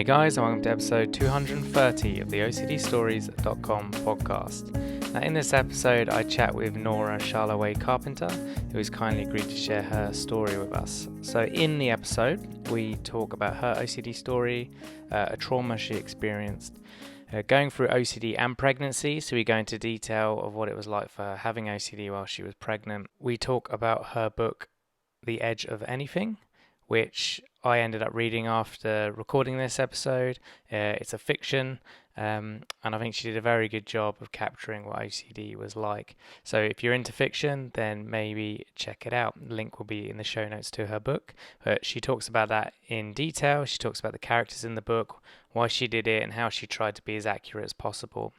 Hey guys, and welcome to episode 230 of the OCDstories.com podcast. Now in this episode I chat with Nora Shalaway Carpenter, who has kindly agreed to share her story with us. So in the episode we talk about her OCD story, a trauma she experienced, going through OCD and pregnancy, so we go into detail of what it was like for her having OCD while she was pregnant. We talk about her book, The Edge of Anything, which I ended up reading after recording this episode. It's a fiction, and I think she did a very good job of capturing what OCD was like. So if you're into fiction, then maybe check it out. The link will be in the show notes to her book. But she talks about that in detail. She talks about the characters in the book, why she did it, and how she tried to be as accurate as possible.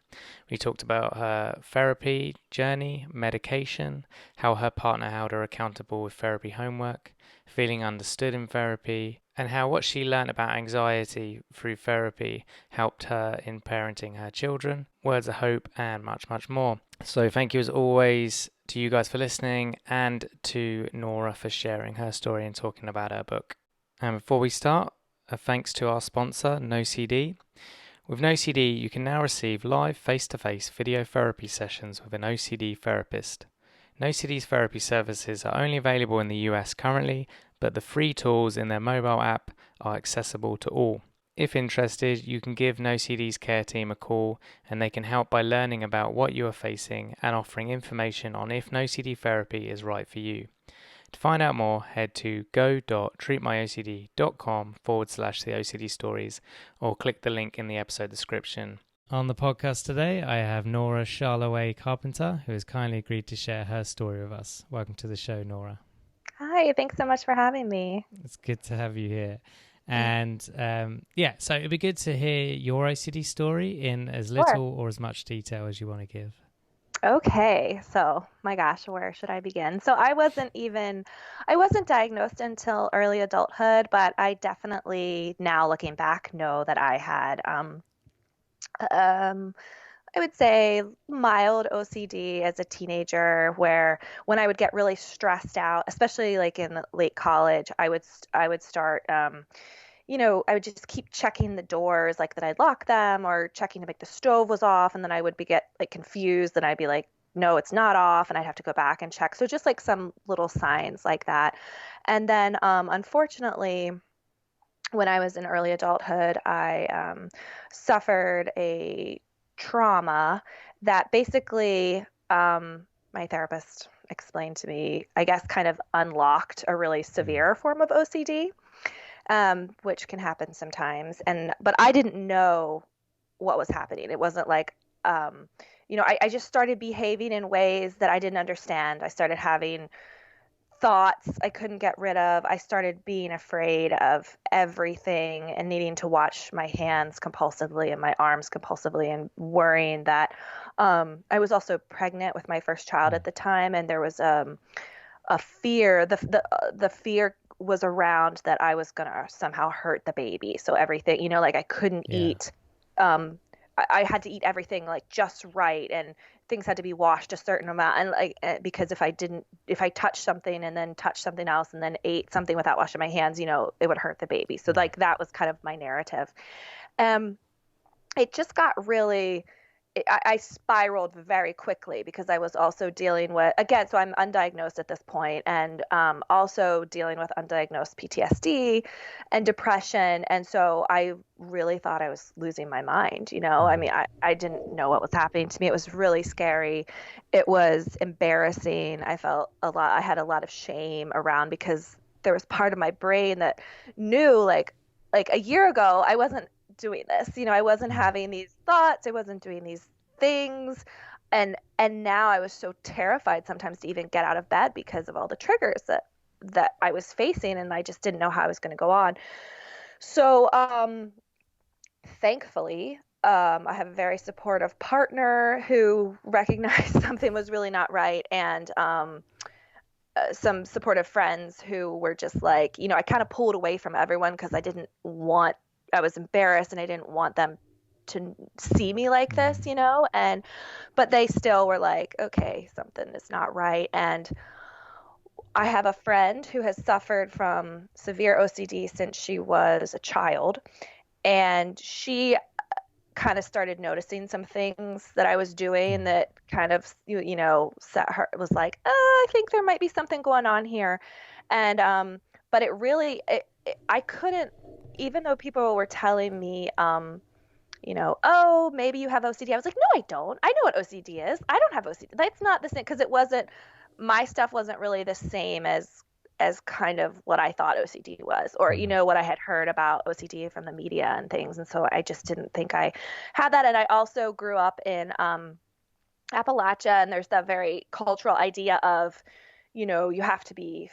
We talked about her therapy journey, medication, how her partner held her accountable with therapy homework, feeling understood in therapy, and how what she learned about anxiety through therapy helped her in parenting her children, words of hope, and much, much more. So thank you as always to you guys for listening, and to Nora for sharing her story and talking about her book. And before we start, a thanks to our sponsor, NoCD. With NoCD, you can now receive live face-to-face video therapy sessions with an OCD therapist. NoCD's therapy services are only available in the US currently, but the free tools in their mobile app are accessible to all. If interested, you can give NoCD's care team a call and they can help by learning about what you are facing and offering information on if NoCD therapy is right for you. To find out more, head to go.treatmyocd.com/the OCD stories or click the link in the episode description. On the podcast today, I have Nora Shalaway Carpenter, who has kindly agreed to share her story with us. Welcome to the show, Nora. Hi, thanks so much for having me. It's good to have you here. And so it'd be good to hear your OCD story in as little or as much detail as you want to give. Okay, so my gosh, where should I begin? So I wasn't diagnosed until early adulthood, but I definitely now looking back know that I had I would say mild OCD as a teenager, where when I would get really stressed out, especially like in late college, I would start I would just keep checking the doors, like that I'd lock them, or checking to make the stove was off, and then I would get like confused, and I'd be like, no, it's not off, and I'd have to go back and check. So just like some little signs like that. And then unfortunately, when I was in early adulthood, I suffered a trauma that basically my therapist explained to me, I guess, kind of unlocked a really severe form of OCD. Which can happen sometimes. But I didn't know what was happening. It wasn't like, I just started behaving in ways that I didn't understand. I started having thoughts I couldn't get rid of. I started being afraid of everything and needing to watch my hands compulsively and my arms compulsively, and worrying that I was also pregnant with my first child at the time. And there was a fear, the fear was around that I was going to somehow hurt the baby. So everything, like I couldn't eat. I had to eat everything like just right, and things had to be washed a certain amount. And because if I touched something and then touched something else and then ate something without washing my hands, it would hurt the baby. So like that was kind of my narrative. It just got really, I spiraled very quickly because I was also dealing with, again, so I'm undiagnosed at this point, and also dealing with undiagnosed PTSD and depression. And so I really thought I was losing my mind. I mean, I didn't know what was happening to me. It was really scary. It was embarrassing. I had a lot of shame around, because there was part of my brain that knew like a year ago, I wasn't doing this. I wasn't having these thoughts. I wasn't doing these things. And now I was so terrified sometimes to even get out of bed because of all the triggers that I was facing, and I just didn't know how I was going to go on. So thankfully, I have a very supportive partner who recognized something was really not right, and some supportive friends who were just like, I kind of pulled away from everyone because I was embarrassed and I didn't want them to see me like this, but they still were like, okay, something is not right. And I have a friend who has suffered from severe OCD since she was a child. And she kind of started noticing some things that I was doing Mm. that kind of, set her, was like, oh, I think there might be something going on here. And, but it really, I couldn't, even though people were telling me, oh, maybe you have OCD. I was like, no, I don't. I know what OCD is. I don't have OCD. That's not the same because my stuff wasn't really the same as kind of what I thought OCD was, or Mm. what I had heard about OCD from the media and things. And so I just didn't think I had that. And I also grew up in Appalachia, and there's that very cultural idea of, you have to be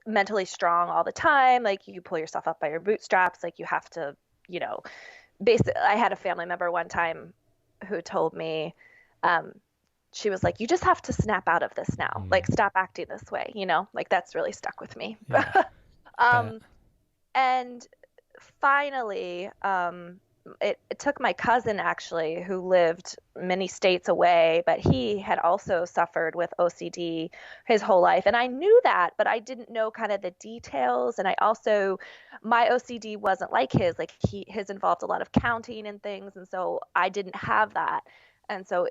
mentally strong all the time. Like you pull yourself up by your bootstraps. Like you have to, you know, basically. I had a family member one time who told me, um, she was like, you just have to snap out of this now. Like, Mm. stop acting this way, like that's really stuck with me. Yeah, bet. um, and finally, it took my cousin actually, who lived many states away, but he had also suffered with OCD his whole life. And I knew that, but I didn't know kind of the details. And my OCD wasn't like his, like his involved a lot of counting and things. And so I didn't have that. And so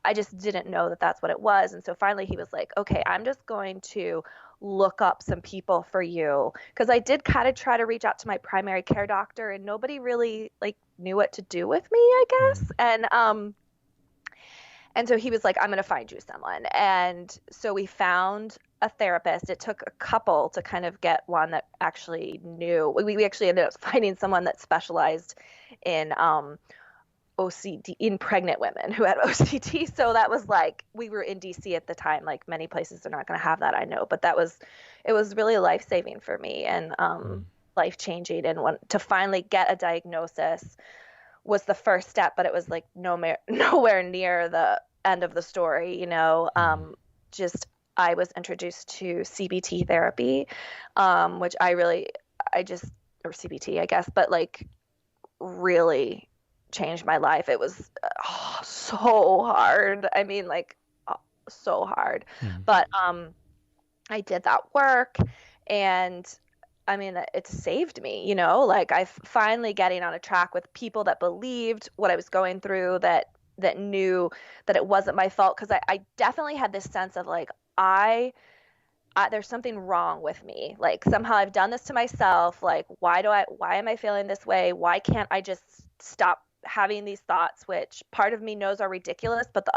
I just didn't know that that's what it was. And so finally he was like, okay, I'm just going to look up some people for you. Cause I did kind of try to reach out to my primary care doctor and nobody really like knew what to do with me, I Mm. guess. And so he was like, I'm going to find you someone. And so we found a therapist. It took a couple to kind of get one that actually knew. We actually ended up finding someone that specialized in OCD in pregnant women who had OCD. So that was like, we were in DC at the time. Like many places are not going to have that, I know, but it was really life saving for me and Mm. life changing. And to finally get a diagnosis was the first step, but it was like nowhere near the end of the story. Mm. Just I was introduced to CBT therapy, which I just, or CBT, I guess, but like really changed my life. It was so hard. I mean, like so hard. Mm. But I did that work, and I mean, it saved me. Like I finally getting on a track with people that believed what I was going through, that knew that it wasn't my fault. Because I definitely had this sense of like there's something wrong with me. Like somehow I've done this to myself. Like why am I feeling this way? Why can't I just stop having these thoughts, which part of me knows are ridiculous, but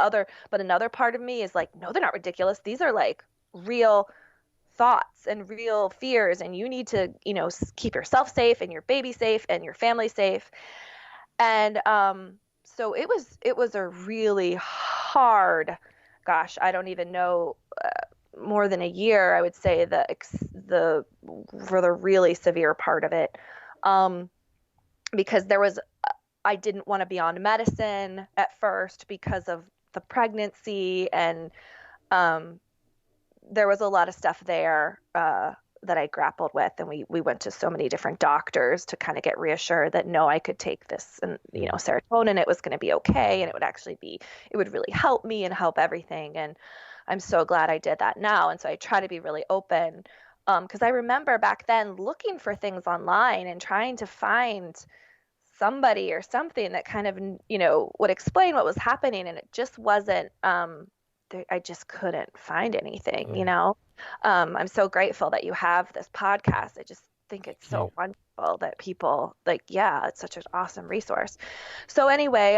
another part of me is like, no, they're not ridiculous. These are like real thoughts and real fears, and you need to, keep yourself safe and your baby safe and your family safe. And so it was a really hard, gosh, I don't even know, more than a year, I would say, the for the really severe part of it, um, because I didn't want to be on medicine at first because of the pregnancy, and um, there was a lot of stuff there that I grappled with, and we went to so many different doctors to kind of get reassured that no, I could take this, and Mm. serotonin, it was going to be okay, and it would really help me and help everything. And I'm so glad I did that now. And so I try to be really open, because I remember back then looking for things online and trying to find somebody or something that kind of would explain what was happening, and it just wasn't. I just couldn't find anything. Oh, I'm so grateful that you have this podcast. I just think it's thank you. so wonderful that people like, yeah, it's such an awesome resource. So anyway,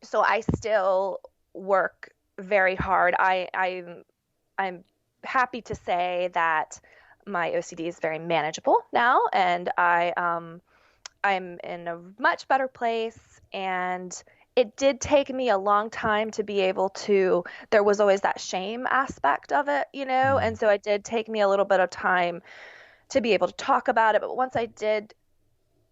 so I still work very hard. I'm happy to say that my OCD is very manageable now, and I'm in a much better place. And it did take me a long time to be able to, there was always that shame aspect of it, Mm. and so it did take me a little bit of time to be able to talk about it. But once I did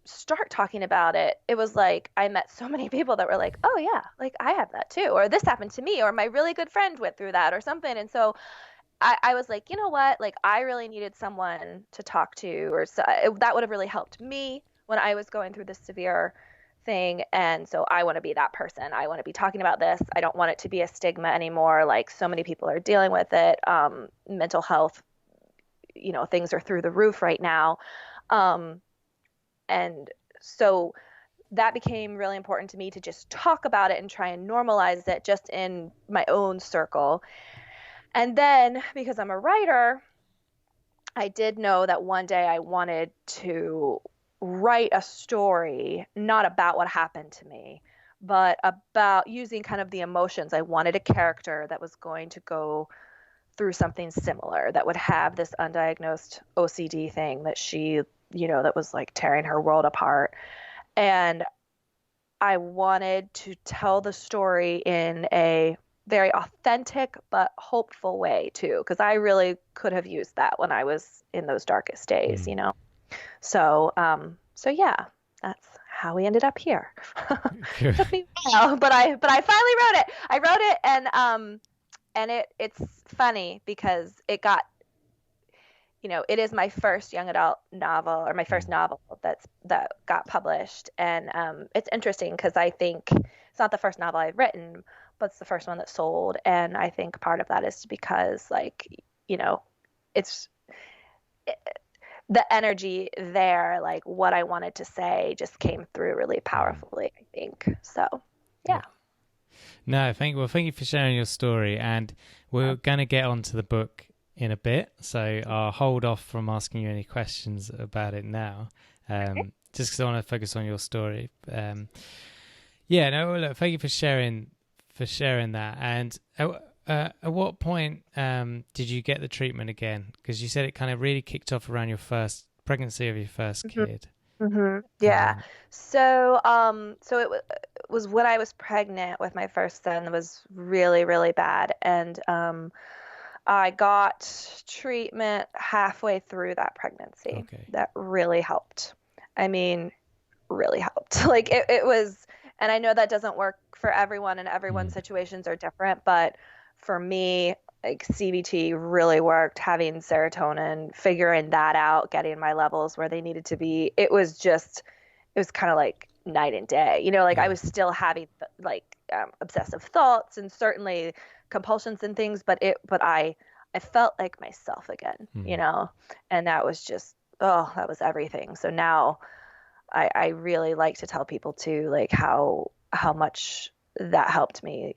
start talking about it, it was like I met so many people that were like, oh, yeah, like I have that too, or this happened to me, or my really good friend went through that, or something. And so I was like, you know what? Like, I really needed someone to talk to, or that would have really helped me when I was going through this severe thing. And so I want to be that person. I want to be talking about this. I don't want it to be a stigma anymore. Like, so many people are dealing with it. Mental health, things are through the roof right now. Um, and so that became really important to me to just talk about it and try and normalize it just in my own circle. And then because I'm a writer, I did know that one day I wanted to write a story, not about what happened to me, but about using kind of the emotions. I wanted a character that was going to go through something similar, that would have this undiagnosed OCD thing that she, that was like tearing her world apart. And I wanted to tell the story in a very authentic but hopeful way too, because I really could have used that when I was in those darkest days, Mm. So yeah, that's how we ended up here. Good. Took me a while, but I finally wrote it. I wrote it, and it's funny because it is my first young adult novel, or my first novel that got published. And it's interesting because I think it's not the first novel I've written, but it's the first one that sold. And I think part of that is because, like, it's the energy there, like what I wanted to say just came through really powerfully, I think. So, yeah. No, thank you for sharing your story, and we're going to get onto the book in a bit, so I'll hold off from asking you any questions about it now, just because I want to focus on your story. Yeah, no, well, look, thank you for sharing that. And at what point did you get the treatment again? Because you said it kind of really kicked off around your first pregnancy of your first kid. Yeah. So it was when I was pregnant with my first son. It was really, really bad, and I got treatment halfway through that pregnancy. Okay. That really helped. I mean, really helped. Like it was, and I know that doesn't work for everyone, and everyone's situations are different, but for me, like CBT really worked. Having serotonin, figuring that out, getting my levels where they needed to be. It was kind of like night and day. Like I was still having obsessive thoughts and certainly compulsions and things, but I felt like myself again, and that was just, that was everything. So now I really like to tell people too, like how much that helped me,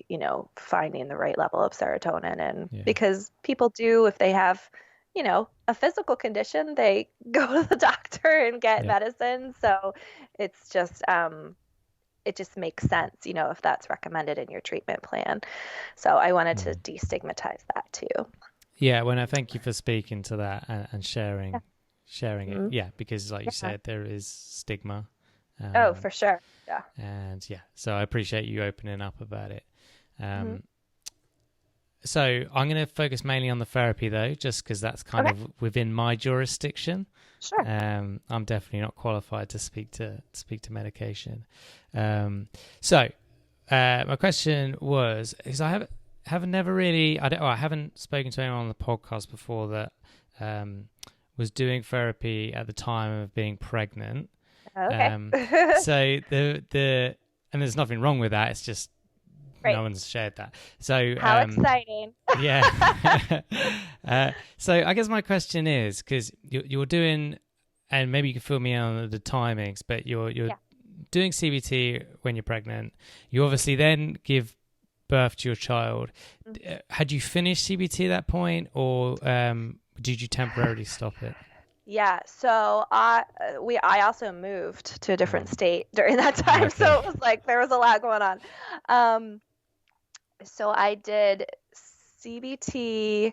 finding the right level of serotonin. And because people do, if they have, a physical condition, they go to the doctor and get medicine. So it's just, it just makes sense, if that's recommended in your treatment plan. So I wanted to destigmatize that too. Yeah, well, I thank you for speaking to that and sharing it. Yeah, because like you said, there is stigma. Oh, for sure. Yeah. And so I appreciate you opening up about it. So I'm going to focus mainly on the therapy though, just because that's kind of within my jurisdiction. Sure. I'm definitely not qualified to speak to medication. So my question was, because I haven't spoken to anyone on the podcast before that was doing therapy at the time of being pregnant. Okay. So and there's nothing wrong with that. It's just no one's shared that. So how exciting! Yeah. So I guess my question is, because you're doing, and maybe you can fill me in on the timings, but you're doing CBT when you're pregnant. You obviously then give birth to your child. Had you finished CBT at that point, or did you temporarily stop it? Yeah, so I also moved to a different state during that time, Okay. so it was like there was a lot going on. So I did CBT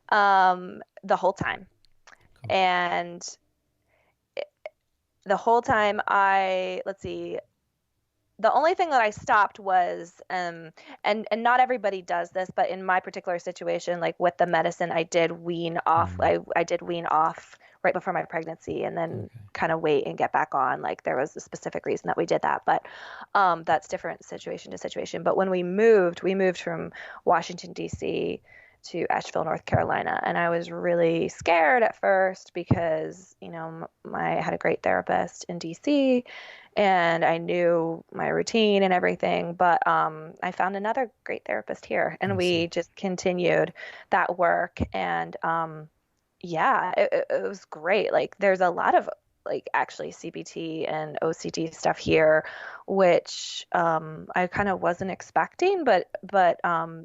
the whole time, and the whole time the only thing that I stopped was, and not everybody does this, but in my particular situation, like with the medicine, I did wean off. I did wean off right before my pregnancy, and then kind of wait and get back on. Like there was a specific reason that we did that, but that's different situation to situation. But when we moved from Washington, D.C. to Asheville, North Carolina, and I was really scared at first because I had a great therapist in D.C. and I knew my routine and everything, but I found another great therapist here, and we just continued that work. And it was great. Like there's a lot of like actually CBT and OCD stuff here, which I kind of wasn't expecting, but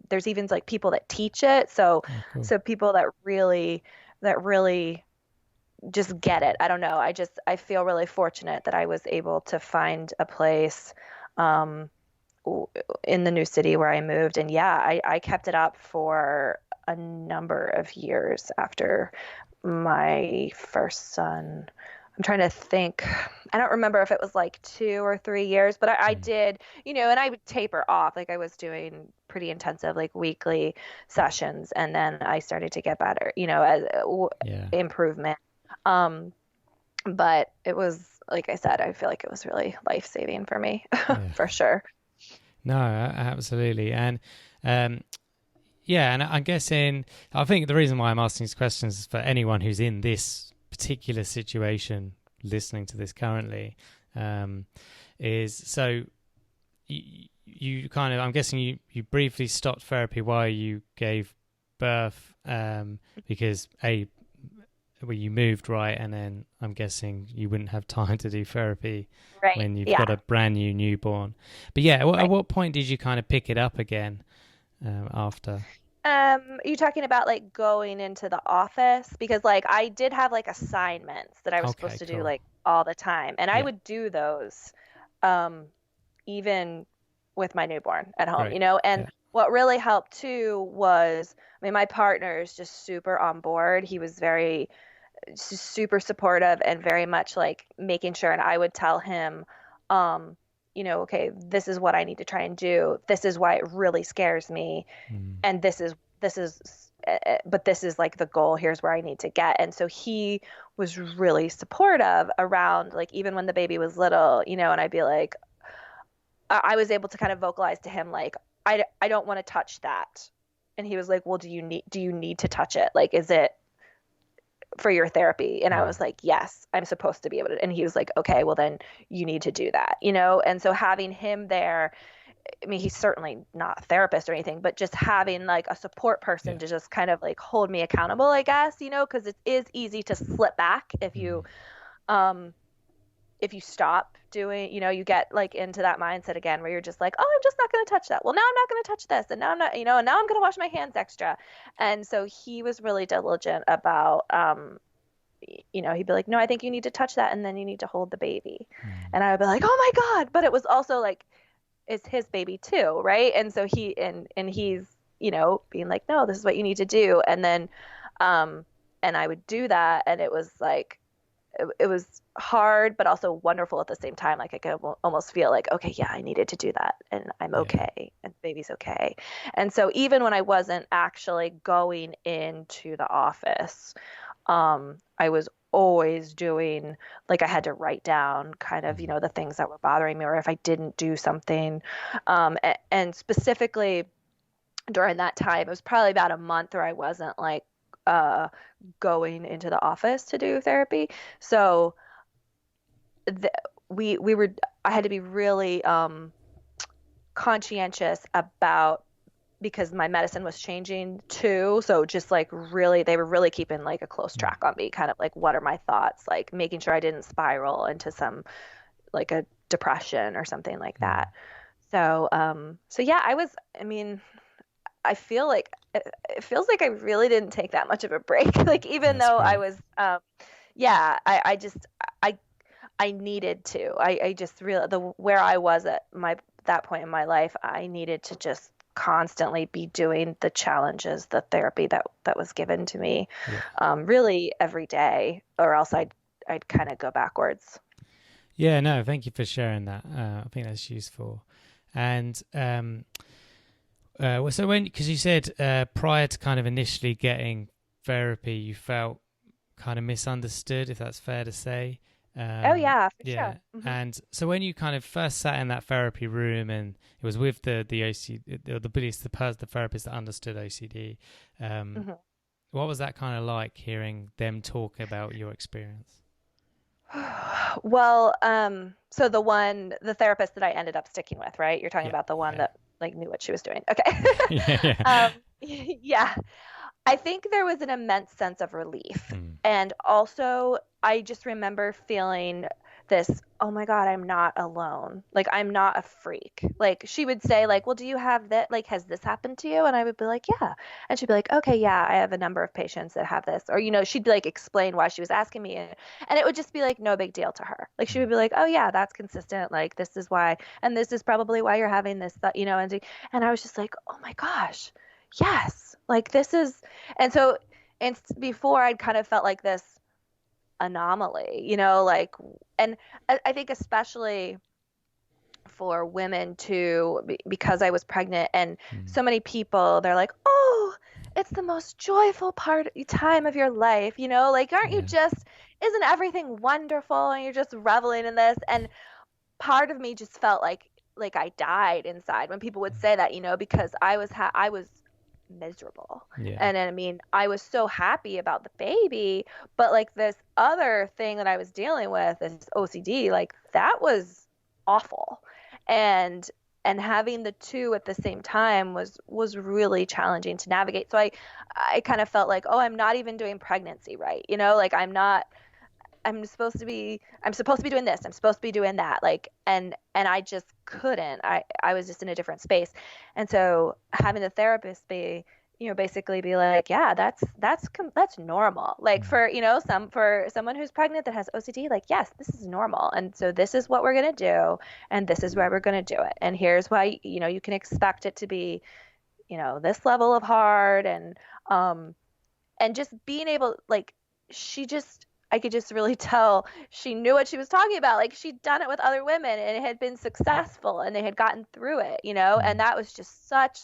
there's even like people that teach it. So Oh, cool. so people that really just get it. I don't know. I feel really fortunate that I was able to find a place um in the new city where I moved. And yeah, I kept it up for a number of years after my first son. I'm trying to think. I don't remember if it was like 2 or 3 years, but I Mm. did, and I would taper off. Like I was doing pretty intensive, like weekly sessions, and then I started to get better, as Yeah. improvement. Um, but it was, like I said, I feel like it was really life-saving for me, Yeah. for sure. No, absolutely. And um, yeah, and I'm guessing, I think the reason why I'm asking these questions is for anyone who's in this particular situation, listening to this currently, um, is so you kind of, I'm guessing you briefly stopped therapy while you gave birth, because well, you moved, right, and then I'm guessing you wouldn't have time to do therapy Right. when you've Yeah. got a brand new newborn. But yeah, at Right. what point did you kind of pick it up again after? You talking about like going into the office? Because like I did have like assignments that I was Okay, supposed to do cool. like all the time, and I Yeah, would do those um even with my newborn at home, great. and Yeah. what really helped too was, I mean, my partner is just super on board. He was very super supportive and very much like making sure, and I would tell him, um, okay, this is what I need to try and do. This is why it really scares me, Mm, and but this is like the goal. Here's where I need to get. And so he was really supportive around, like, even when the baby was little, and I'd be like, I was able to kind of vocalize to him like, I don't want to touch that. And he was like, well, do you need to touch it? Like, is it for your therapy? And I mm, was like, yes, I'm supposed to be able to. And he was like, okay, well then you need to do that, And so having him there, I mean, he's certainly not a therapist or anything, but just having like a support yeah. person to just kind of like hold me accountable, I guess, because it is easy to slip back Mm, um if you stop doing, you get like into that mindset again where you're just like, oh, I'm just not going to touch that. Well, now I'm not going to touch this. And now I'm not, and now I'm going to wash my hands extra. And so he was really diligent about, he'd be like, no, I think you need to touch that. And then you need to hold the baby. mm, And I would be like, oh my God. But it was also like, it's his baby too. Right. And so and he's, being like, no, this is what you need to do. Um, and I would do that. And it was like, it was hard, but also wonderful at the same time. Like I could almost feel like, okay, yeah, I needed to do that, and I'm yeah. okay, and the baby's okay. And so even when I wasn't actually going into the office, I was always doing, like, I had to write down kind of, Mm, the things that were bothering me, or if I didn't do something, and specifically during that time, it was probably about a month where I wasn't like uh going into the office to do therapy. So the, we were I had to be really conscientious about, because my medicine was changing too. So just like really, they were really keeping like a close mm, track on me, kind of like, what are my thoughts, like making sure I didn't spiral into some, like, a depression or something like mm. that. So yeah, I mean, I feel like it feels like I really didn't take that much of a break. Like, even That's though I great. was, yeah, I I needed to. I just real the where I was at my that point in my life, I needed to just constantly be doing the challenges, the therapy that was given to me, Yeah. really every day, or else I'd kind of go backwards. Yeah, no, thank you for sharing that. I think that's useful. And well, so when, because you said prior to kind of initially getting therapy, you felt kind of misunderstood, if that's fair to say. Oh Um, yeah, for yeah. sure. Hmm. And so when you kind of first sat in that therapy room and it was with the OCD, the therapist that understood OCD, um, Hmm. what was that kind of like hearing them talk about your experience? Well, so the therapist that I ended up sticking with, right? You're talking Yeah, about the one yeah, that like knew what she was doing. Okay. yeah, yeah. Um, yeah. I think there was an immense sense of relief. Mm, And also, I just remember feeling this, oh my God, I'm not alone. Like I'm not a freak. Like she would say like, well, do you have that? Like, has this happened to you? And I would be like, yeah. And she'd be like, okay, yeah, I have a number of patients that have this. Or, she'd like explain why she was asking me. And it would just be like no big deal to her. Like she would be like, oh yeah, that's consistent. Like this is why, and this is probably why you're having this, and I was just like, oh my gosh, yes. Like this is, and so, and before I'd kind of felt like this anomaly, like, and I think especially for women too, because I was pregnant and Mm. so many people, they're like, oh, it's the most joyful time of your life, like, aren't you Yeah. just, isn't everything wonderful and you're just reveling in this? And part of me just felt like I died inside when people would say that, because I was miserable. Yeah. And I mean, I was so happy about the baby, but like this other thing that I was dealing with, this OCD, like that was awful. And having the two at the same time was really challenging to navigate. So I kind of felt like, oh, I'm not even doing pregnancy right. Like I'm supposed to be doing this. I'm supposed to be doing that. Like, and I just couldn't. I was just in a different space. And so having the therapist be, basically be like, yeah, that's normal. Like Mm. for someone who's pregnant that has OCD, like, yes, this is normal. And so this is what we're going to do. And this is where we're going to do it. And here's why, you can expect it to be, this level of hard and just being able, like, she just, I could just really tell she knew what she was talking about. Like she'd done it with other women and it had been successful and they had gotten through it, Mm. and that was just such,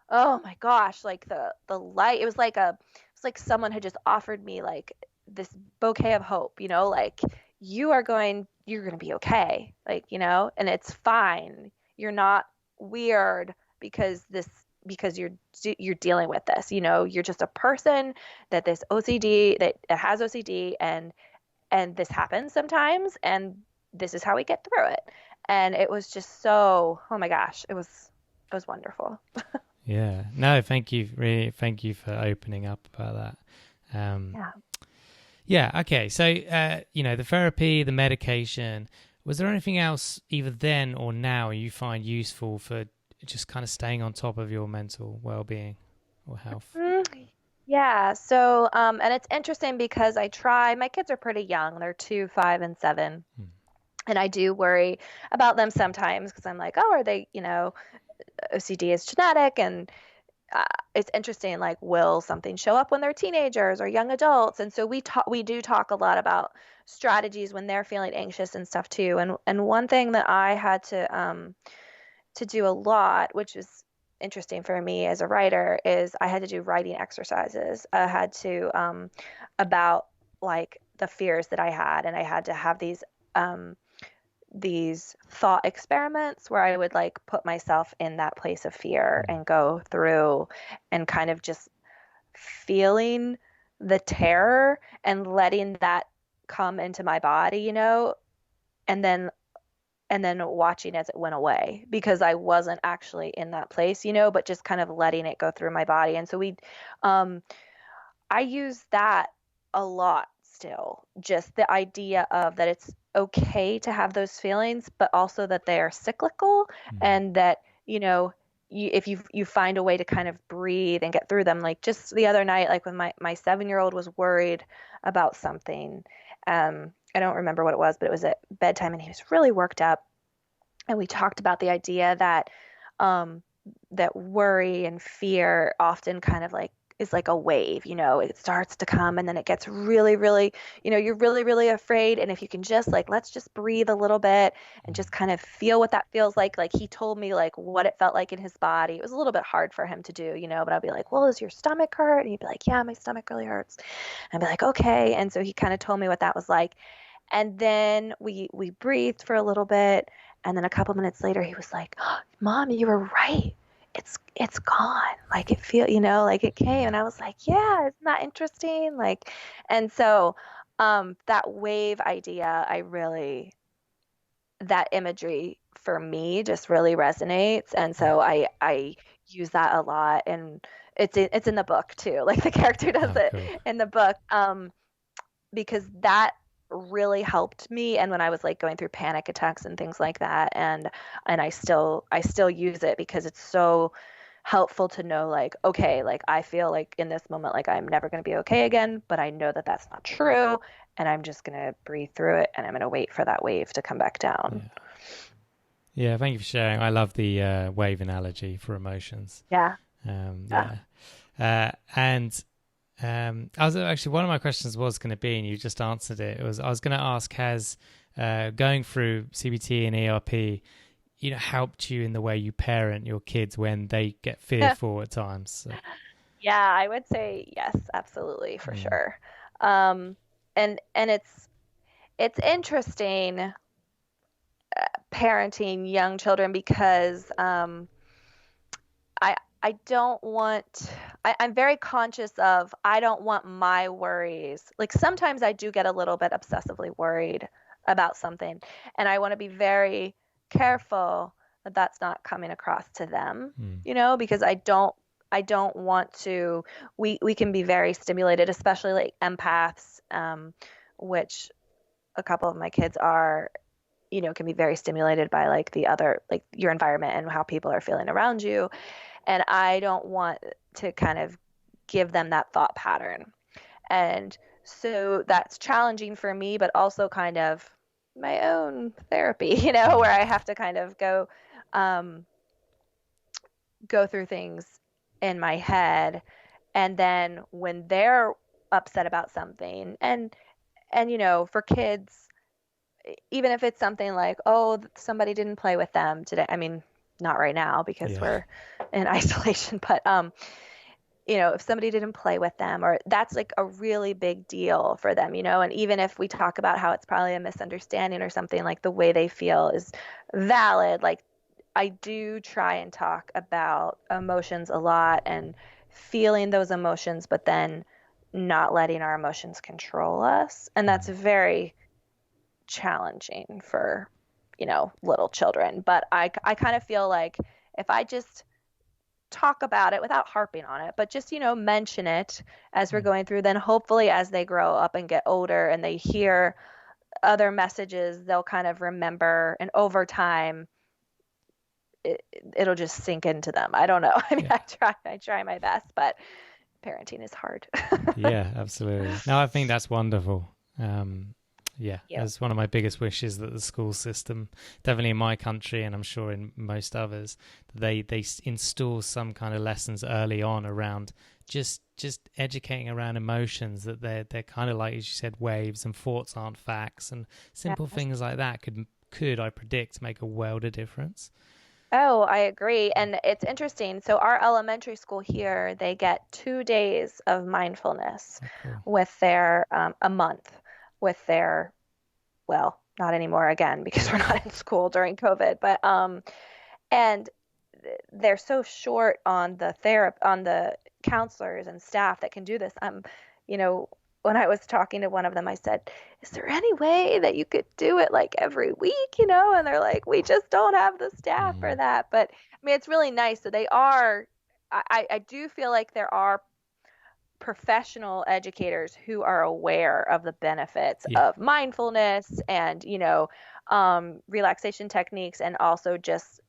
oh my gosh, like the light, it's like someone had just offered me like this bouquet of hope, like you're going to be okay. Like, and it's fine. You're not weird because you're dealing with this, you're just a person that has OCD, and this happens sometimes, and this is how we get through it. And it was just so, oh my gosh, it was wonderful. Yeah. No, thank you. Really, thank you for opening up about that. Yeah. Yeah. Okay. So, the therapy, the medication. Was there anything else, either then or now, you find useful for just kind of staying on top of your mental well-being or health? Yeah. So, and it's interesting because my kids are pretty young. They're 2, 5, and 7. Mm. And I do worry about them sometimes because I'm like, oh, are they, OCD is genetic, and uh, it's interesting, like, will something show up when they're teenagers or young adults? And so we do talk a lot about strategies when they're feeling anxious and stuff too. And one thing that I had to do a lot, which is interesting for me as a writer, is I had to do writing exercises. I had to about like the fears that I had, and I had to have these thought experiments where I would like put myself in that place of fear Mm. and go through and kind of just feeling the terror and letting that come into my body, and then watching as it went away because I wasn't actually in that place, but just kind of letting it go through my body. And so um, I use that a lot still, just the idea of that it's okay to have those feelings, but also that they are cyclical, Mm. and that, if you find a way to kind of breathe and get through them. Like just the other night, like when my 7-year-old was worried about something, I don't remember what it was, but it was at bedtime and he was really worked up. And we talked about the idea um, that worry and fear often kind of like is like a wave, it starts to come and then it gets really, really, you're really, really afraid. And if you can just like, let's just breathe a little bit and Mm. just kind of feel what that feels like. Like he told me like what it felt like in his body. It was a little bit hard for him to do, but I'd be like, well, does your stomach hurt? And he'd be like, yeah, my stomach really hurts. And I'd be like, okay. And so he kind of told me what that was like. And then we breathed for a little bit, and then a couple minutes later he was like, oh, Mom, you were right. It's gone. Like it like it came. Mm. And I was like, yeah, isn't that interesting? Like, and so that wave idea, that imagery for me just really resonates. And so I use that a lot, and it's in the book too. Like the character does Oh, it cool. in the book, because that really helped me, and when I was like going through panic attacks and things like that, and I still use it because it's so helpful to know, like, okay, like I feel like in this moment like I'm never going to be okay again, but I know that that's not true, and I'm just going to breathe through it, and I'm going to wait for that wave to come back down. Yeah. Yeah, thank you for sharing. I love the wave analogy for emotions. Yeah. Yeah. Yeah. And I was actually, one of my questions was going to be, and you just answered it. It was, I was going to ask, has going through CBT and ERP, helped you in the way you parent your kids when they get fearful at times? So, Yeah, I would say yes, absolutely, for mm, sure. And it's interesting parenting young children because I I don't want I'm very conscious of I don't want my worries. Like sometimes I do get a little bit obsessively worried about something, and I want to be very careful that that's not coming across to them, mm, because I don't want to we can be very stimulated, especially like empaths, which a couple of my kids are, can be very stimulated by like the other, like your environment and how people are feeling around you. And I don't want to kind of give them that thought pattern. And so that's challenging for me, but also kind of my own therapy, where I mm, have to kind of um, go through things in my head. And then when they're upset about something, and for kids, even if it's something like, oh, somebody didn't play with them today. I mean, not right now because yeah. we're in isolation, but if somebody didn't play with them, or that's like a really big deal for them, and even if we talk about how it's probably a misunderstanding or something, like the way they feel is valid. Like I do try and talk about emotions a lot and feeling those emotions, but then not letting our emotions control us. And that's Mm, very challenging for, little children. But I kind of feel like if I just talk about it without harping on it, but just, mention it as we're mm, going through, then hopefully as they grow up and get older and they hear other messages, they'll kind of remember. And over time, it'll just sink into them. I don't know. I mean, yeah. I try my best, but parenting is hard. Yeah, absolutely. No, I think that's wonderful. Yeah, Yeah. that's one of my biggest wishes, that the school system, definitely in my country, and I'm sure in most others, they install some kind of lessons early on around just educating around emotions, that they're kind of like, as you said, waves, and thoughts aren't facts, and simple Yes. things like that could I predict make a world of difference. Oh, I agree. And it's interesting. So, our elementary school here, they get 2 days of mindfulness Oh, cool. with a month with their, well, not anymore again because we're not in school during COVID, but, and they're so short on on the counselors and staff that can do this. You know, when I was talking to one of them, I said, "Is there any way that you could do it like every week?" And they're like, "We just don't have the staff for Mm, that." But I mean, it's really nice. So they are. I do feel like there are professional educators who are aware of the benefits yeah. of mindfulness and relaxation techniques, and also just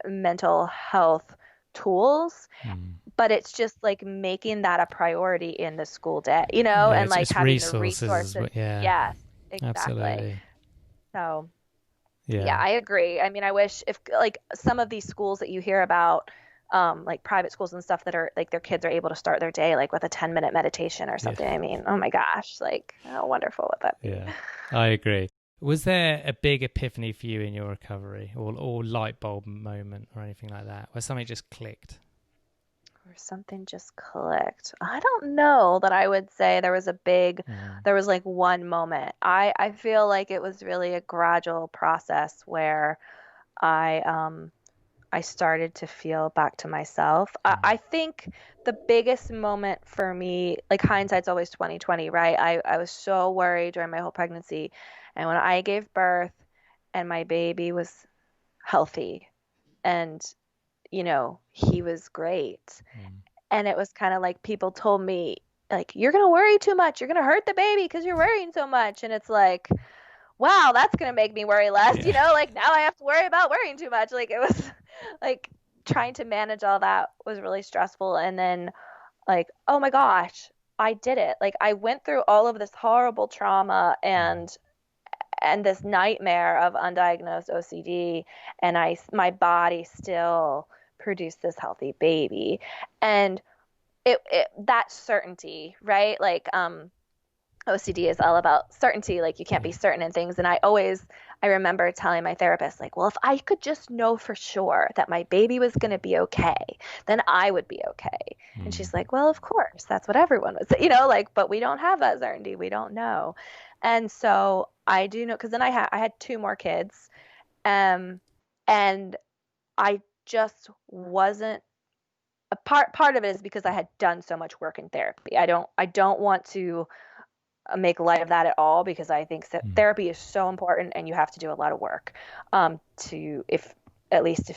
mental health tools. Mm. But it's just like making that a priority in the school day, Yeah, and like it's having the resources as resources. well. Yeah, Yes, exactly. absolutely. So yeah, Yeah, I agree. I mean, I wish if like some of these schools that you hear about, like private schools and stuff, that are like their kids are able to start their day like with a 10-minute meditation or yeah, something. I mean, oh my gosh, like how wonderful would that be? yeah. I agree. Was there a big epiphany for you in your recovery, or light bulb moment, or anything like that, where something just clicked? Or something just clicked. I don't know that I would say Mm, there was like one moment. I feel like it was really a gradual process where I started to feel back to myself. I mm, think the biggest moment for me, like hindsight's always 2020, right? I was so worried during my whole pregnancy. And when I gave birth and my baby was healthy and, he was great. mm, And it was kind of like people told me, like, you're going to worry too much. You're going to hurt the baby because you're worrying so much. And it's like, wow, that's going to make me worry less, Yeah. like now I have to worry about worrying too much. Like it was like trying to manage all that was really stressful. And then like, oh my gosh, I did it. Like I went through all of this horrible trauma and this nightmare of undiagnosed OCD, and my body still produced this healthy baby. And it that certainty, right? Like OCD is all about certainty. Like you can't be certain in things. And I remember telling my therapist, like, well, if I could just know for sure that my baby was going to be okay, then I would be okay. And she's like, well, of course, that's what everyone would say, like, but we don't have that certainty. We don't know. And so I do know, because then I had two more kids. Um, and I just wasn't a part of it is because I had done so much work in therapy. I don't want to make light of that at all, because I think that therapy is so important and you have to do a lot of work to at least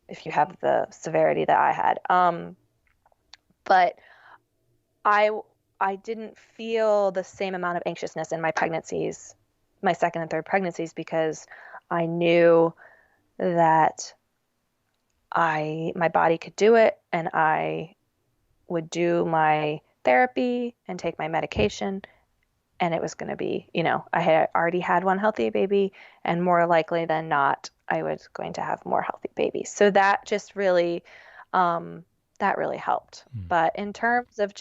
if you have the severity that I had. But I I didn't feel the same amount of anxiousness in my pregnancies, my second and third pregnancies, because I knew that my body could do it, and I would do my therapy and take my medication, and it was going to be, I had already had one healthy baby, and more likely than not, I was going to have more healthy babies. So that just really, that really helped. But in terms of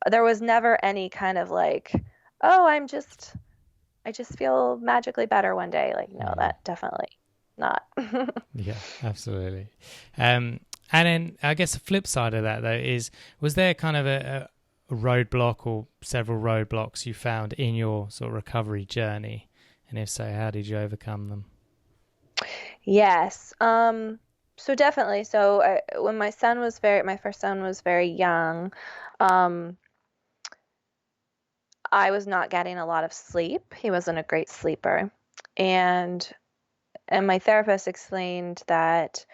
there was never any kind of like, oh, I just feel magically better one day. Like, no, that definitely not. Yeah, absolutely. And then I guess the flip side of that though was there kind of a roadblock or several roadblocks you found in your sort of recovery journey? And if so, how did you overcome them? Yes. So definitely. So when my first son was very young, um, I was not getting a lot of sleep. He wasn't a great sleeper. And my therapist explained that,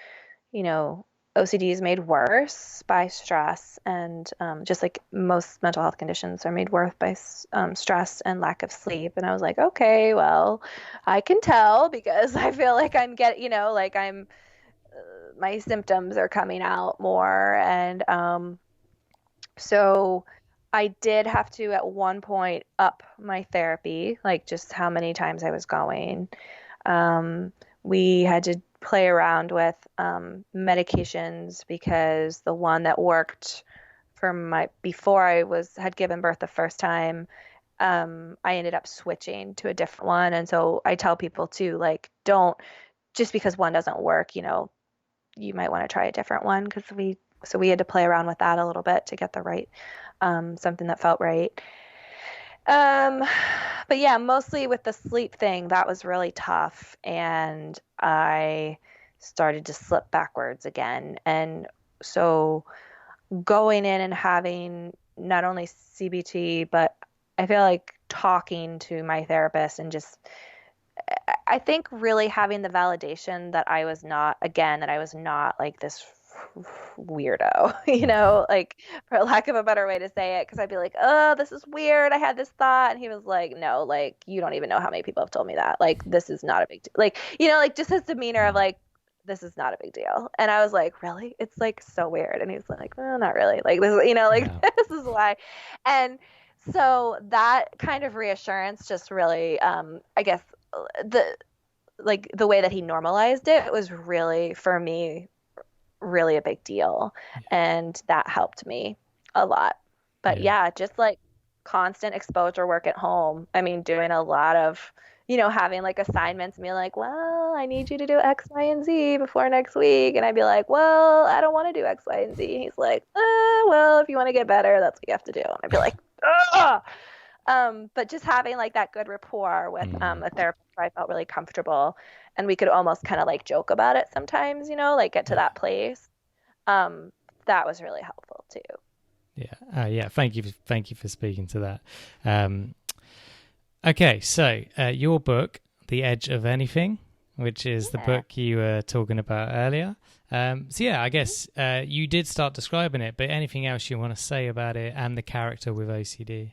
you know, OCD is made worse by stress, and just like most mental health conditions are made worse by stress and lack of sleep. And I was like, okay, well, I can tell because I feel like my symptoms are coming out more. And so I did have to at one point up my therapy, like just how many times I was going. We had to play around with medications, because the one that worked before had given birth the first time, I ended up switching to a different one. And so I tell people too, like, don't, just because one doesn't work, you might want to try a different one, because we had to play around with that a little bit to get the right, something that felt right. But yeah, mostly with the sleep thing, that was really tough. And I started to slip backwards again. And so going in and having not only CBT, but I feel like talking to my therapist and I think really having the validation that I was not like this weirdo, like, for lack of a better way to say it, because I'd be like, oh, this is weird, I had this thought, and he was like, no, like, you don't even know how many people have told me that, like, this is not a big deal, like, like, just his demeanor of like, this is not a big deal. And I was like, really? It's like so weird. And he was like, well, not really, like, this, like, yeah. This is why. And so that kind of reassurance just really, I guess the way that he normalized it was really, for me, really a big deal. And that helped me a lot. But yeah, just like constant exposure work at home. I mean, doing a lot of, having like assignments and being like, well, I need you to do X, Y, and Z before next week. And I'd be like, well, I don't want to do X, Y, and Z. And he's like, well, if you want to get better, that's what you have to do. And I'd be like, ugh. But just having like that good rapport with a therapist where I felt really comfortable, and we could almost kind of like joke about it sometimes, like get to that place. That was really helpful too. Yeah. Thank you for speaking to that. Okay, so your book, The Edge of Anything, which is the Yeah. book you were talking about earlier. So yeah, I guess you did start describing it, but anything else you want to say about it and the character with OCD?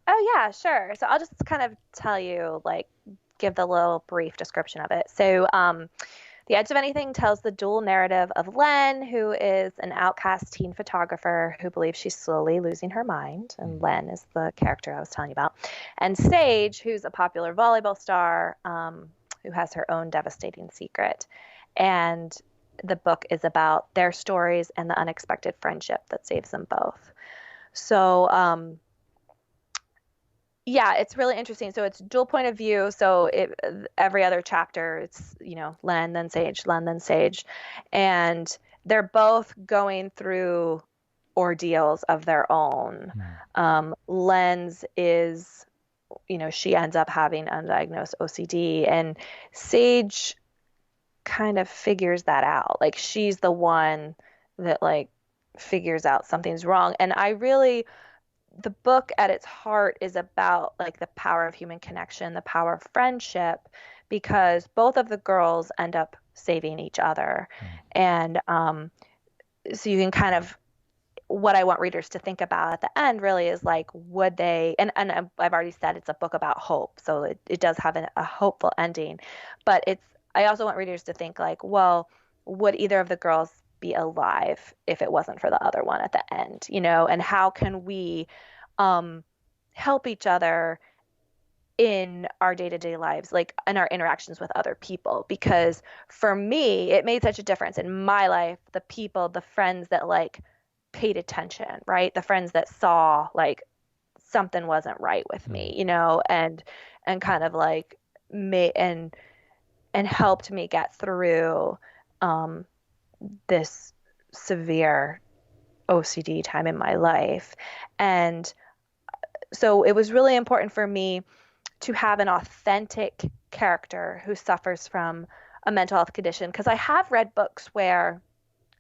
Oh yeah, sure. So I'll just kind of tell you, like, give the little brief description of it. So, The Edge of Anything tells the dual narrative of Len, who is an outcast teen photographer who believes she's slowly losing her mind. And Len is the character I was telling you about. And Sage, who's a popular volleyball star, who has her own devastating secret. And the book is about their stories and the unexpected friendship that saves them both. So, yeah, it's really interesting. So it's dual point of view. So every other chapter, it's, Len, then Sage, Len, then Sage. And they're both going through ordeals of their own. Len's is, she ends up having undiagnosed OCD, and Sage kind of figures that out. Like, she's the one that, like, figures out something's wrong. And the book at its heart is about, like, the power of human connection, the power of friendship, because both of the girls end up saving each other. And so you can kind of, what I want readers to think about at the end really is, like, would they, and I've already said it's a book about hope, so it does have a hopeful ending, but I also want readers to think, like, well, would either of the girls be alive if it wasn't for the other one at the end, and how can we help each other in our day-to-day lives, like in our interactions with other people? Because for me, it made such a difference in my life, the people, the friends that, like, paid attention, right? The friends that saw, like, something wasn't right with me, and kind of, like, and helped me get through this severe OCD time in my life. And so it was really important for me to have an authentic character who suffers from a mental health condition, because I have read books where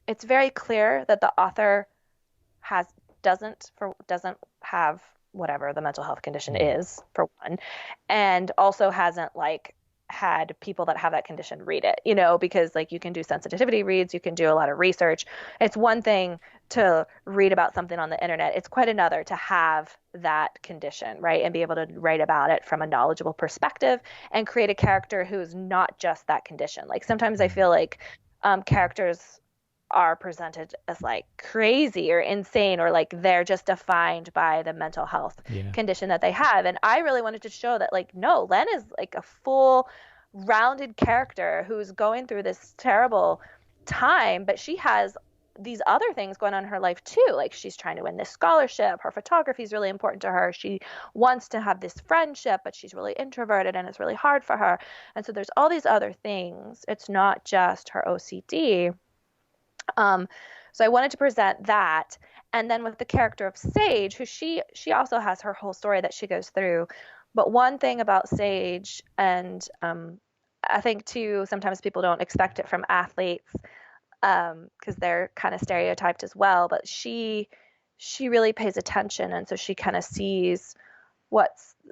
it's very clear that the author doesn't have whatever the mental health condition is, for one, and also hasn't, like, had people that have that condition read it, because, like, you can do sensitivity reads, you can do a lot of research. It's one thing to read about something on the internet. It's quite another to have that condition, right? And be able to write about it from a knowledgeable perspective and create a character who's not just that condition. Like, sometimes I feel like characters are presented as, like, crazy or insane, or, like, they're just defined by the mental health condition that they have. And I really wanted to show that, like, no, Len is, like, a full rounded character who's going through this terrible time, but she has these other things going on in her life too. Like, she's trying to win this scholarship. Her photography is really important to her. She wants to have this friendship, but she's really introverted and it's really hard for her. And so there's all these other things. It's not just her OCD. So I wanted to present that. And then with the character of Sage, who she also has her whole story that she goes through. But one thing about Sage, and I think too, sometimes people don't expect it from athletes, because they're kind of stereotyped as well, but she really pays attention. And so she kind of sees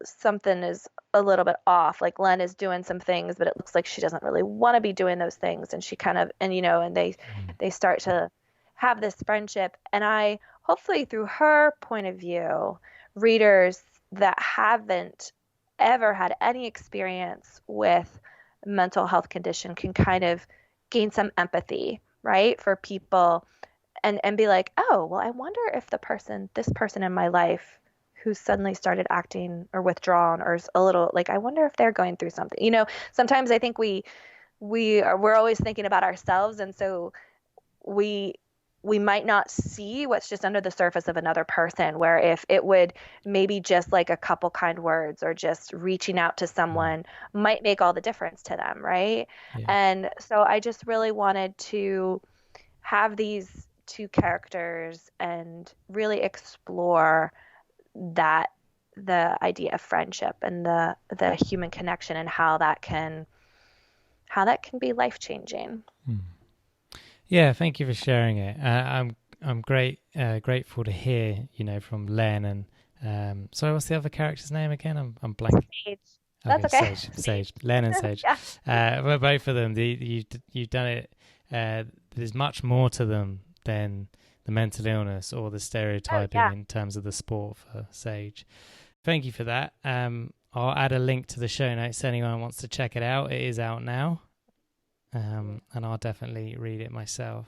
something is a little bit off. Like, Len is doing some things, but it looks like she doesn't really want to be doing those things. And she kind of, and they start to have this friendship. And I, hopefully through her point of view, readers that haven't ever had any experience with mental health condition can kind of gain some empathy, right, for people, and be like, oh, well, I wonder if this person in my life who suddenly started acting or withdrawn or is a little, like, I wonder if they're going through something. Sometimes I think we're always thinking about ourselves, and so we might not see what's just under the surface of another person, where if it would maybe just, like, a couple kind words or just reaching out to someone might make all the difference to them, right? Yeah. And so I just really wanted to have these two characters and really explore that, the idea of friendship and the human connection, and how that can be life-changing. Yeah, thank you for sharing it. I'm grateful to hear, from Len, and sorry, what's the other character's name again? I'm blanking. That's Okay, okay. Sage, Len and Sage. Yeah. Well, both of them, you've done it. There's much more to them than the mental illness or the Oh, stereotyping yeah. in terms of the sport for Sage. Thank you for that. I'll add a link to the show notes so anyone wants to check it out. It is out now, and I'll definitely read it myself.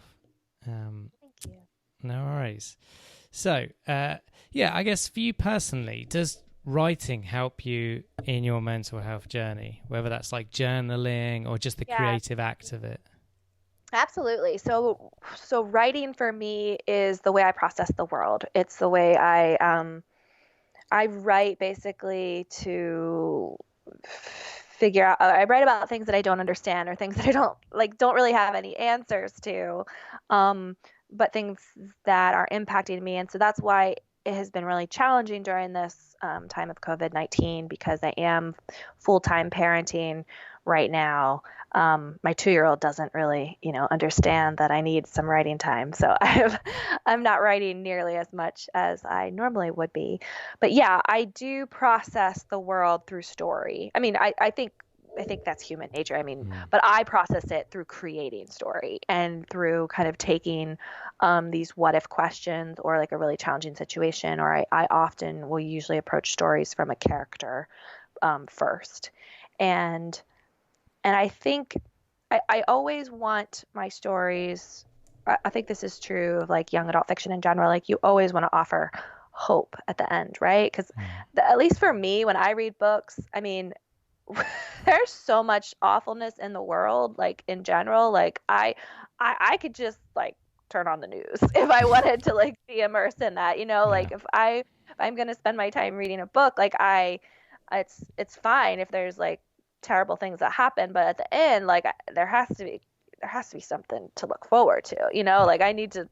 Thank you. No worries. So, yeah, I guess for you personally, does writing help you in your mental health journey, whether that's like journaling or just the Yeah, creative act of it? absolutely. So writing for me is the way I process the world. It's the way I write basically to figure out. I write about things that I don't understand or things that I don't really have any answers to, um, but things that are impacting me. And so that's why it has been really challenging during this time of COVID-19 because I am full-time parenting right now. My 2-year-old doesn't really, understand that I need some writing time. So I'm not writing nearly as much as I normally would be. But yeah, I do process the world through story. I mean, I think that's human nature. I mean, but I process it through creating story and through kind of taking these what if questions or like a really challenging situation. Or I often will usually approach stories from a character first. And I think I always want my stories. I think this is true of like young adult fiction in general. Like you always want to offer hope at the end, right? Because at least for me, when I read books, I mean, there's so much awfulness in the world, like in general. Like I could just like turn on the news if I wanted to like be immersed in that, Yeah. like if I'm gonna spend my time reading a book, like it's fine if there's like terrible things that happen, but at the end, like there has to be something to look forward to, like I need to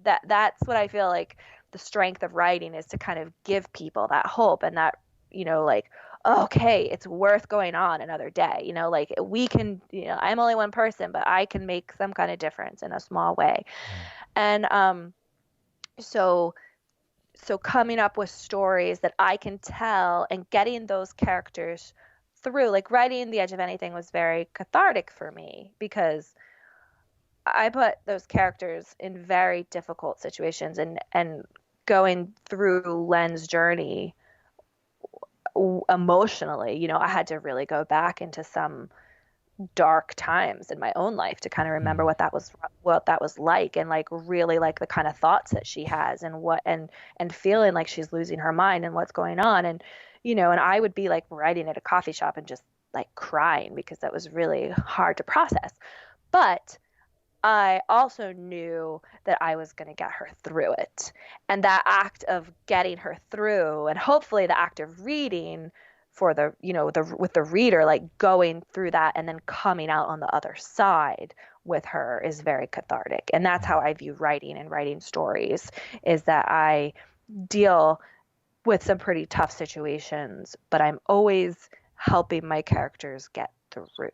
that's what I feel like the strength of writing is to kind of give people that hope and that, like, okay, it's worth going on another day, like we can, I'm only one person, but I can make some kind of difference in a small way. And so coming up with stories that I can tell and getting those characters through, like writing The Edge of Anything was very cathartic for me because I put those characters in very difficult situations and going through Len's journey emotionally, I had to really go back into some dark times in my own life to kind of remember what that was like and like really like the kind of thoughts that she has and and feeling like she's losing her mind and what's going on. And and I would be like writing at a coffee shop and just like crying because that was really hard to process. But I also knew that I was going to get her through it. And that act of getting her through, and hopefully the act of reading for with the reader, like going through that and then coming out on the other side with her is very cathartic. And that's how I view writing and writing stories, is that I deal with some pretty tough situations, but I'm always helping my characters get through.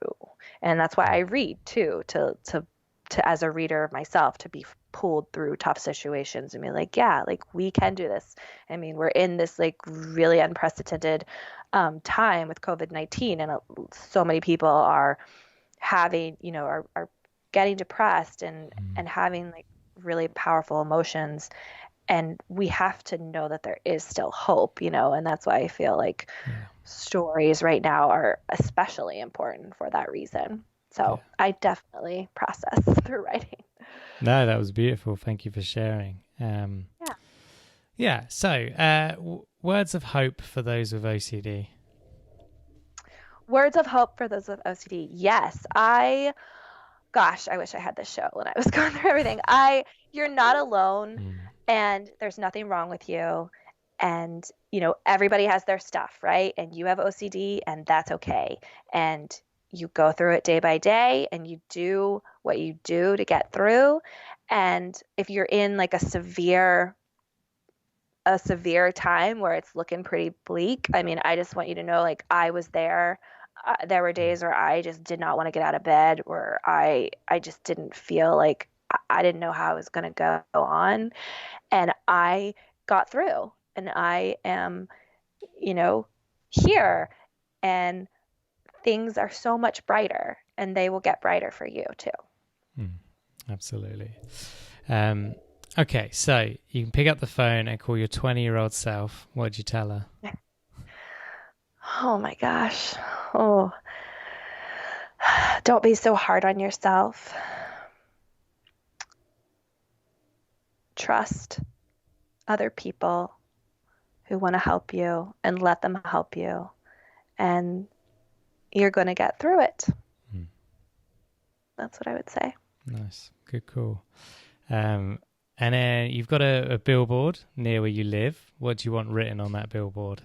And that's why I read too, to as a reader myself, to be pulled through tough situations and be like, yeah, like we can do this. I mean, we're in this like really unprecedented time with COVID-19, and so many people are having, are getting depressed and having like really powerful emotions. And we have to know that there is still hope, and that's why I feel like stories right now are especially important for that reason. So I definitely process through writing. No, that was beautiful. Thank you for sharing. Yeah. Yeah. So, words of hope for those with OCD. Words of hope for those with OCD. Yes. Gosh, I wish I had this show when I was going through everything. You're not alone and there's nothing wrong with you. And, everybody has their stuff, right? And you have OCD and that's okay. And you go through it day by day and you do what you do to get through. And if you're in like a severe time where it's looking pretty bleak, I mean, I just want you to know, like, I was there. There were days where I just did not want to get out of bed, where I just didn't feel like I didn't know how I was going to go on. And I got through and I am, here. and things are so much brighter, and they will get brighter for you too. Absolutely. Okay, so you can pick up the phone and call your 20-year-old self. What'd you tell her? Oh my gosh. Oh, don't be so hard on yourself. Trust other people who want to help you and let them help you. And you're going to get through it. That's what I would say. Nice. Good call. And then you've got a billboard near where you live. What do you want written on that billboard?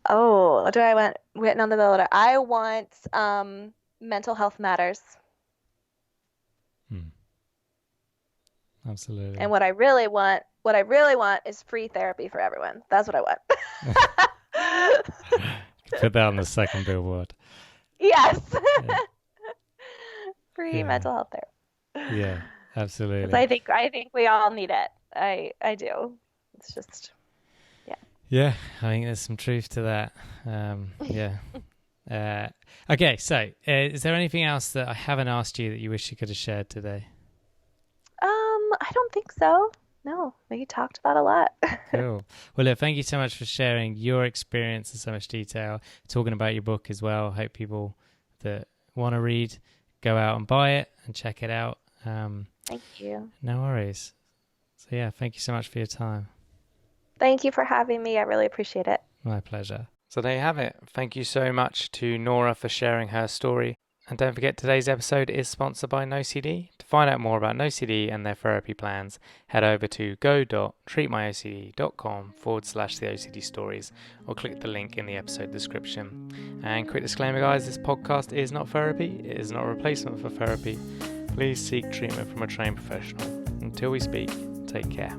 Oh, what do I want written on the billboard? I want mental health matters. Absolutely. And what I really want is free therapy for everyone. That's what I want. Put that on the second billboard. Yes. Yeah. Free mental health therapy. Yeah, absolutely. 'Cause I think we all need it. I do. It's just, yeah. Yeah, I think there's some truth to that. Yeah. Okay, so is there anything else that I haven't asked you that you wish you could have shared today? I don't think so. No, we talked about a lot. Cool. Well, look, thank you so much for sharing your experience in so much detail, talking about your book as well. I hope people that want to read go out and buy it and check it out. Thank you. No worries. So yeah, thank you so much for your time. Thank you for having me. I really appreciate it. My pleasure. So there you have it. Thank you so much to Nora for sharing her story. And don't forget, today's episode is sponsored by NoCD. To find out more about NoCD and their therapy plans, head over to go.treatmyocd.com/the OCD stories, or click the link in the episode description. And quick disclaimer, guys, this podcast is not therapy. It is not a replacement for therapy. Please seek treatment from a trained professional. Until we speak, take care.